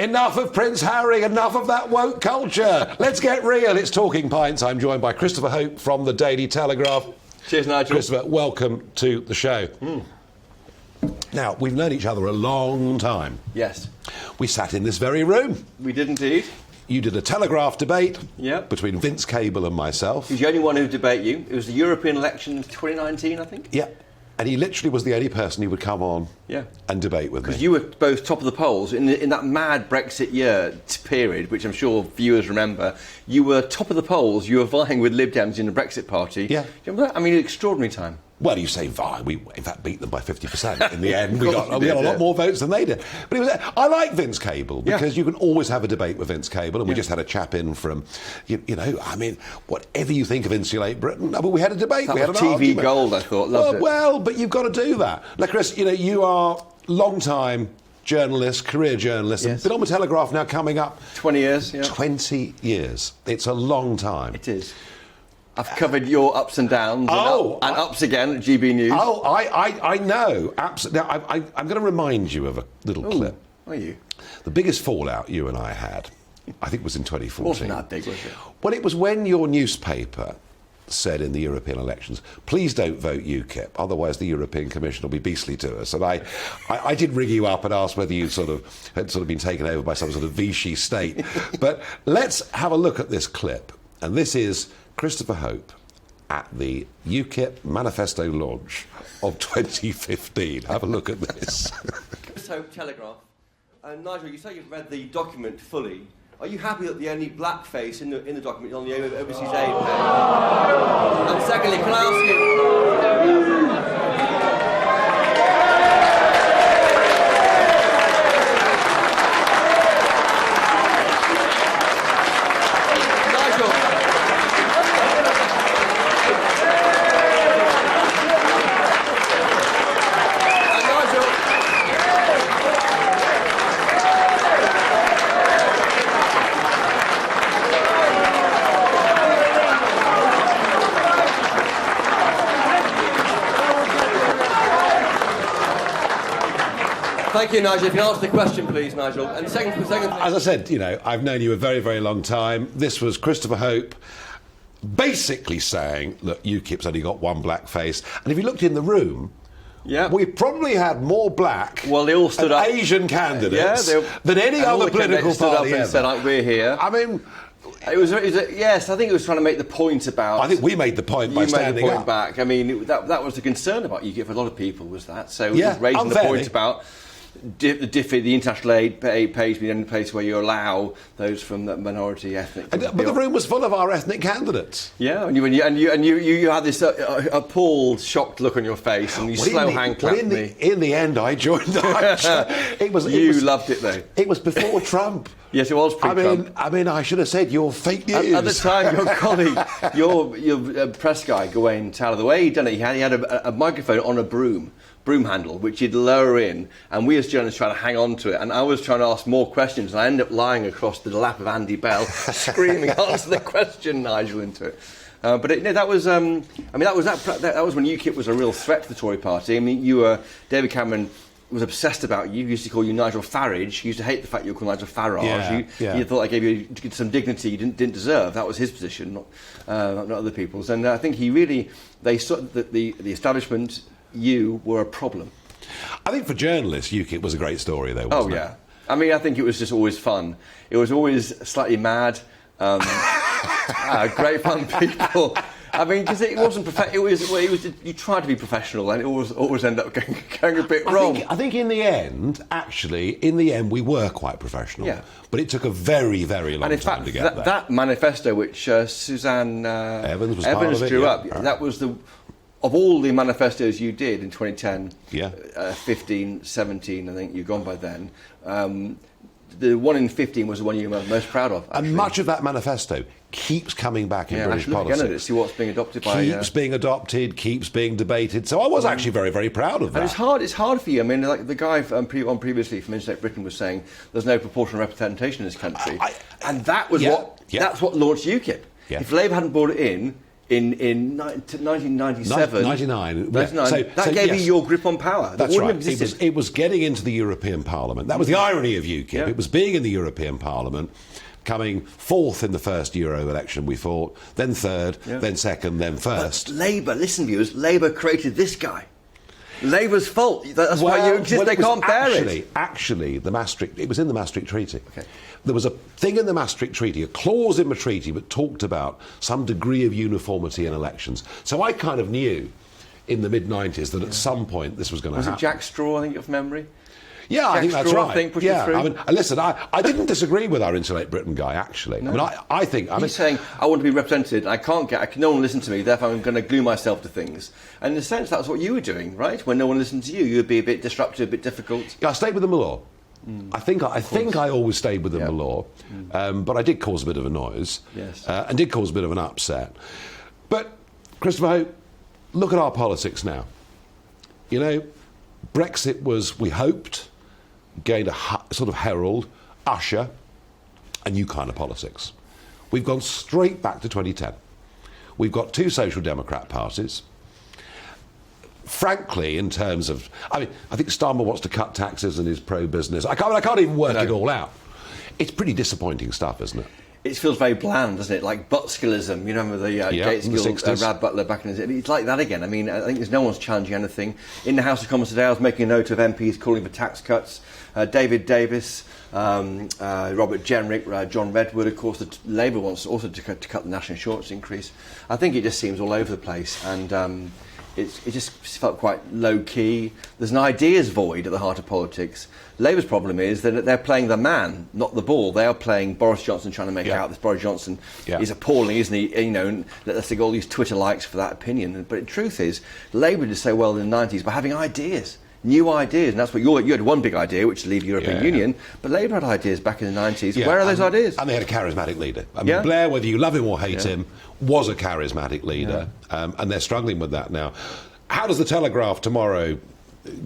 Enough of Prince Harry, enough of that woke culture. Let's get real. It's Talking Pints. I'm joined by Christopher Hope from the Daily Telegraph. Cheers, Nigel. Christopher, welcome to the show. Now, we've known each other a long time. Yes. We sat in this very room. We did indeed. You did a Telegraph debate between Vince Cable and myself. He's the only one who would debate you. It was the European election in 2019, I think. Yeah. And he literally was the only person who would come on and debate with me. Because you were both top of the polls in that mad Brexit year period, which I'm sure viewers remember. You were top of the polls. You were vying with Lib Dems in the Brexit Party. Yeah. Do you remember that? I mean, extraordinary time. Well, you say vie. We, in fact, beat them by 50% in the end. We got a lot more votes than they did. But I like Vince Cable because you can always have a debate with Vince Cable. And we just had a chap in from, you know, I mean, whatever you think of Insulate Britain, but we had a debate. That we had was an TV argument. gold, I thought. Loved it. Well, but you've got to do that. Like, Chris, you know, you are long-time journalist, career journalist. Yes. Been on the Telegraph now coming up 20 years. Yeah. 20 years. It's a long time. It is. I've covered your ups and downs and ups again at GBNews. Oh, I know. Absolutely. I'm going to remind you of a little clip. Are you? The biggest fallout you and I had, I think, was in 2014. Wasn't that big, was it? Well, it was when your newspaper said in the European elections, please don't vote UKIP, otherwise the European Commission will be beastly to us. And I did ring you up and ask whether you had been taken over by some sort of Vichy state. But let's have a look at this clip. And this is Christopher Hope at the UKIP manifesto launch of 2015. Have a look at this. Chris Hope, Telegraph. Nigel, you say you've read the document fully. Are you happy that the only black face in the document is on the overseas aid page? And secondly, can I ask you... Thank you, Nigel. If you can answer the question, please, Nigel. And second. As I said, you know, I've known you a very, very long time. This was Christopher Hope basically saying, look, UKIP's only got one black face. And if you looked in the room, we probably had more black they all stood up. Asian candidates than any other political stood party up and said, like, we're here. I mean... Yes, I think it was trying to make the point about... I think we made the point by standing up. Back. I mean, that was the concern about UKIP for a lot of people, was that. So it was raising the point about... the international aid page being the only place where you allow those from the minority ethnic. But the room was full of our ethnic candidates. Yeah, and you had this appalled, shocked look on your face, and you hand clapped me. In the end, I joined. You loved it though. It was before Trump. Yes, it was pre-Trump. I mean, I should have said you're fake news. At the time, your colleague, your press guy, Gawain Taylor, the way he'd done it, he had a microphone on a broom handle, which he'd lower in, and we as journalists trying to hang on to it, and I was trying to ask more questions, and I ended up lying across the lap of Andy Bell, screaming, answer the question, Nigel, into it. But that was when UKIP was a real threat to the Tory party. I mean, David Cameron was obsessed about you. He used to call you Nigel Farage. He used to hate the fact you were called Nigel Farage. You thought I gave you some dignity you didn't deserve. That was his position, not other people's. And I think they saw that the establishment, you were a problem. I think for journalists, UKIP was a great story, though, wasn't it? I mean, I think it was just always fun. It was always slightly mad. Great fun people. I mean, because it wasn't it was you tried to be professional, and it always ended up going a bit wrong. I think in the end, we were quite professional. Yeah. But it took a very, very long time to get there. That manifesto, which Suzanne Evans drew up, that was of all the manifestos you did in 2010, 15, 17, I think you'd gone by then. The one in 15 was the one you were most proud of, actually. And much of that manifesto keeps coming back in British politics. Again, see what's being adopted keeps being adopted, keeps being debated. So I was actually very, very proud of that. And it's hard for you. I mean, like the guy on previously from Insulate Britain was saying there's no proportional representation in this country. And that was that's what launched UKIP. Yeah. If Labour hadn't brought it in, in 1997. 99. That gave you your grip on power. That That's wouldn't right. have existed. It was getting into the European Parliament. That was the irony of UKIP. Yeah. It was being in the European Parliament, coming fourth in the first Euro election we fought, then third, then second, then first. But Labour, listen viewers, Labour created this guy. Labour's fault. That's why you exist. They can't bear it. Actually, it was in the Maastricht Treaty. Okay. There was a thing in the Maastricht Treaty, a clause in the treaty that talked about some degree of uniformity in elections. So I kind of knew in the mid-90s that at some point this was going to happen. Was it Jack Straw, I think, of memory? Yeah, I think that's Straw, right. I think, pushed it through. I mean, listen, I didn't disagree with our Insulate Britain guy, actually. No. I think... He's saying, I want to be represented, no one will listen to me, therefore I'm going to glue myself to things. And in a sense, that's what you were doing, right? When no one listened to you, you would be a bit disruptive, a bit difficult. Yeah, I stayed with the law. I think I always stayed within the law, but I did cause a bit of a noise, and did cause a bit of an upset. But, Christopher Hope, look at our politics now. You know, Brexit was, we hoped, going to sort of herald, usher a new kind of politics. We've gone straight back to 2010. We've got two Social Democrat parties. Frankly, in terms of... I mean, I think Starmer wants to cut taxes and is pro-business. I can't even work it all out. It's pretty disappointing stuff, isn't it? It feels very bland, doesn't it? Like Butskillism, you know, the Gateskill, Rad Butler back in the... It's like that again. I mean, I think there's no one's challenging anything. In the House of Commons today, I was making a note of MPs calling for tax cuts. David Davis, Robert Jenrick, John Redwood, of course, Labour wants also to cut the national insurance increase. I think it just seems all over the place, and it just felt quite low-key. There's an ideas void at the heart of politics. Labour's problem is that they're playing the man, not the ball. They are playing Boris Johnson, trying to make out that Boris Johnson is appalling, isn't he? You know, and let's take all these Twitter likes for that opinion. But the truth is, Labour did so well in the 90s by having ideas. New ideas, and that's what you had one big idea, which is to leave the European Union, but Labour had ideas back in the 90s. Where are those ideas? And they had a charismatic leader. I mean, Blair, whether you love him or hate him, was a charismatic leader, and they're struggling with that now. How does the Telegraph tomorrow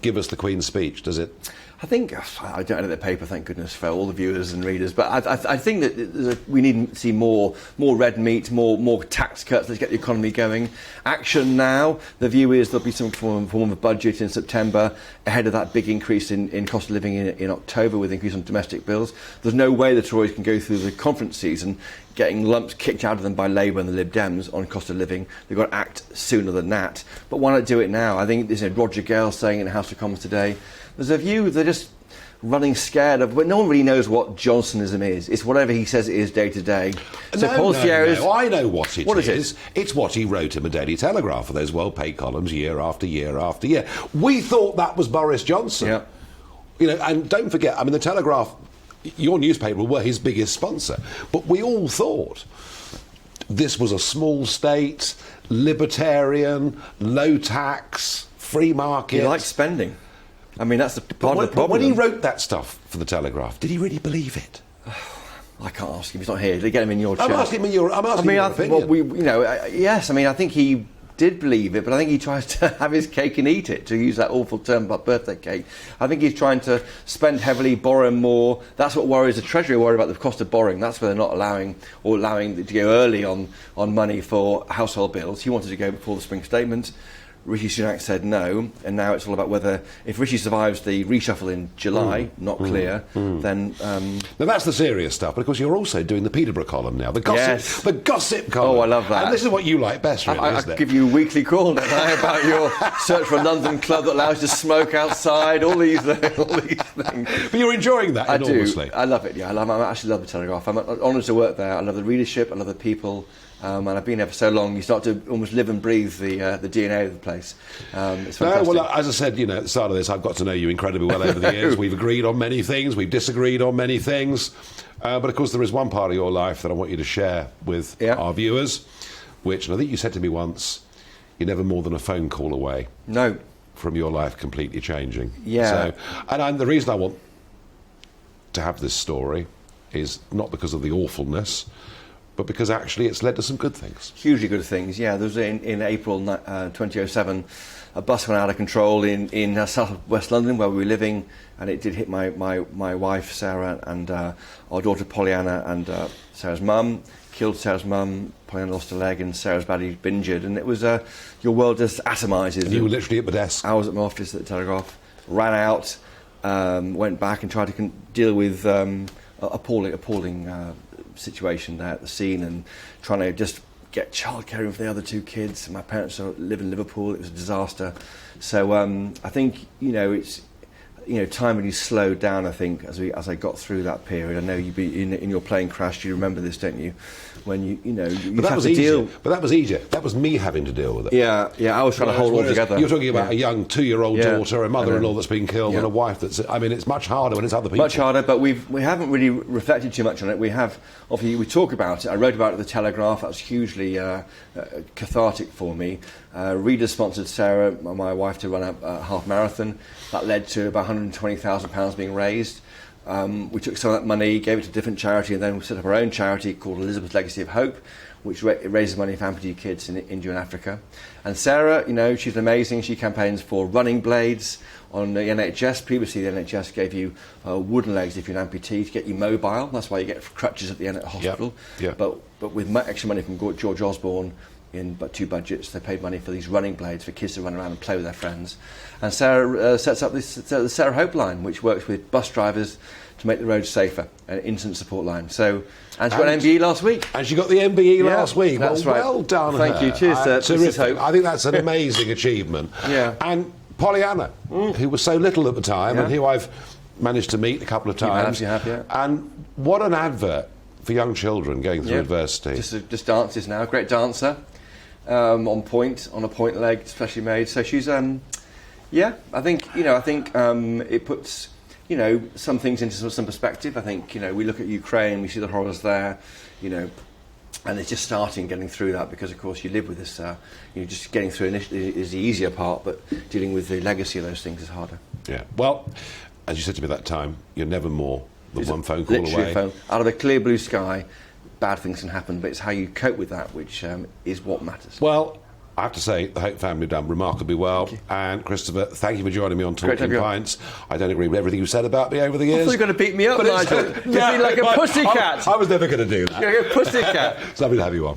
give us the Queen's speech? Does it... I think, I don't edit the paper, thank goodness, for all the viewers and readers, but I think that we need to see more red meat, more tax cuts, let's get the economy going. Action now. The view is there'll be some form of budget in September ahead of that big increase in cost of living in October with increase on domestic bills. There's no way the Tories can go through the conference season getting lumps kicked out of them by Labour and the Lib Dems on cost of living. They've got to act sooner than that. But why not do it now? I think there's Roger Gale saying in the House of Commons today, there's a view they're just running scared of, but no one really knows what Johnsonism is. It's whatever he says it is day to day. So no, I know what it is. What is it? It's what he wrote in the Daily Telegraph for those well-paid columns year after year after year. We thought that was Boris Johnson. Yeah. You know, and don't forget, I mean, the Telegraph, your newspaper, were his biggest sponsor, but we all thought this was a small state, libertarian, low tax, free market. He likes spending. I mean, that's the part of the problem. But when he wrote that stuff for the Telegraph, did he really believe it? I can't ask him. He's not here. They get him in your chair. I'm asking your opinion. Well, yes. I mean, I think he did believe it, but I think he tries to have his cake and eat it, to use that awful term about birthday cake. I think he's trying to spend heavily, borrow more. That's what worries the Treasury. Worried about the cost of borrowing. That's why they're not allowing to go early on money for household bills. He wanted to go before the spring statement. Rishi Sunak said no, and now it's all about whether, if Rishi survives the reshuffle in July, not clear, then... Now that's the serious stuff, but of course you're also doing the Peterborough column now, the gossip column. Oh, I love that. And this is what you like best, really, isn't it? I give you a weekly call, don't I, about your search for a London club that allows you to smoke outside, all these things. But you're enjoying that enormously. I do. I love it, yeah. I actually love the Telegraph. I'm honoured to work there. I love the readership, I love the people. And I've been there for so long, you start to almost live and breathe the DNA of the place. It's fantastic. No, well, as I said, at the start of this, I've got to know you incredibly well over the years. We've agreed on many things, we've disagreed on many things. But of course, there is one part of your life that I want you to share with our viewers, which, and I think you said to me once, you're never more than a phone call away. No. From your life completely changing. Yeah. And the reason I want to have this story is not because of the awfulness, but because actually it's led to some good things. Hugely good things, yeah. There was in April 2007, a bus went out of control in south west London where we were living, and it did hit my wife Sarah and our daughter Pollyanna and Sarah's mum. killed Sarah's mum, Pollyanna lost a leg, and Sarah's badly injured. And it was your world just atomises. And you were literally at my desk. I was at my office at the Telegraph, ran out, went back and tried to deal with appalling situation there at the scene, and trying to just get childcare in for the other two kids. My parents live in Liverpool. It was a disaster. So I think it's time really slowed down. I think as I got through that period. I know you be in your plane crash. You remember this, don't you? When you have to deal. But that was easier. That was me having to deal with it. Yeah. I was trying to hold all together. You're talking about a young 2-year-old daughter, a mother-in-law that's been killed, and a wife that's. I mean, it's much harder when it's other people. Much harder, but we haven't really reflected too much on it. We have, obviously, we talk about it. I wrote about it at the Telegraph. That was hugely cathartic for me. Readers sponsored Sarah, my wife, to run a half marathon. That led to about £120,000 being raised. We took some of that money, gave it to a different charity, and then we set up our own charity called Elizabeth's Legacy of Hope, which raises money for amputee kids in India and Africa. And Sarah, she's amazing. She campaigns for running blades on the NHS. Previously, the NHS gave you wooden legs if you're an amputee to get you mobile. That's why you get crutches at the end of the hospital. Yep. But with extra money from George Osborne, in 2 budgets, they paid money for these running blades for kids to run around and play with their friends. And Sarah sets up the Sarah Hope line, which works with bus drivers to make the roads safer, an instant support line. So, and she got an MBE last week. And she got the MBE last week. That's right. Well done, Thank you. Cheers, terrific. Hope. I think that's an amazing achievement. Yeah. And Pollyanna, who was so little at the time, and who I've managed to meet a couple of times. You have, yeah. And what an advert for young children going through adversity. Just dances now. Great dancer. On a point leg, specially made. So she's, I think it puts, some things into some perspective. I think, we look at Ukraine, we see the horrors there, and it's just getting through that, because of course you live with this, just getting through initially is the easier part, but dealing with the legacy of those things is harder. Yeah. Well, as you said to me that time, you're never more than one phone call away. Out of a clear blue sky. Bad things can happen, but it's how you cope with that which is what matters. Well, I have to say, the Hope family have done remarkably well. And Christopher, thank you for joining me on Talking Pints. I don't agree with everything you've said about me over the years. I thought you were going to beat me up, Nigel. You've been like a pussycat. I was never going to do that. You're like a pussycat. It's lovely to have you on.